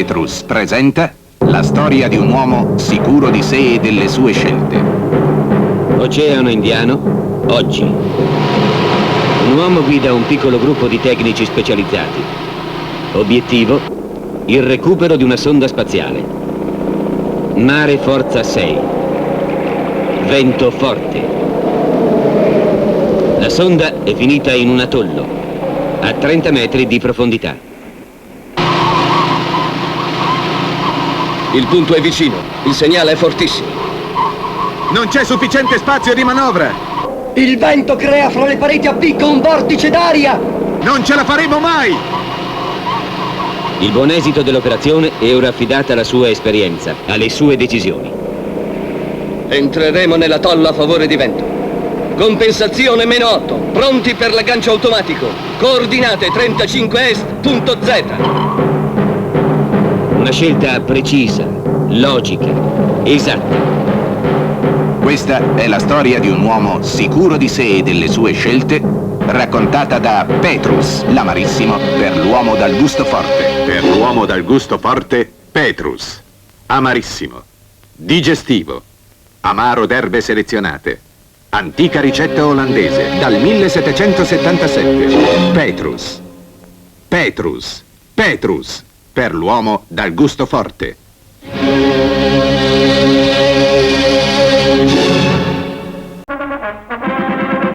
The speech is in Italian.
Petrus presenta la storia di un uomo sicuro di sé e delle sue scelte. Oceano Indiano, oggi. Un uomo guida un piccolo gruppo di tecnici specializzati. Obiettivo: il recupero di una sonda spaziale. Mare Forza 6. Vento forte. La sonda è finita in un atollo, a 30 metri di profondità. Il punto è vicino, il segnale è fortissimo. Non c'è sufficiente spazio di manovra! Il vento crea fra le pareti a picco un vortice d'aria! Non ce la faremo mai! Il buon esito dell'operazione è ora affidata alla sua esperienza, alle sue decisioni. Entreremo nella tolla a favore di vento. Compensazione -8, pronti per l'aggancio automatico. Coordinate 35 est, punto Z. Una scelta precisa, logica, esatta. Questa è la storia di un uomo sicuro di sé e delle sue scelte, raccontata da Petrus, l'amarissimo, per l'uomo dal gusto forte. Per l'uomo dal gusto forte, Petrus. Amarissimo. Digestivo. Amaro d'erbe selezionate. Antica ricetta olandese, dal 1777. Petrus. Petrus. Petrus. Per l'uomo dal gusto forte.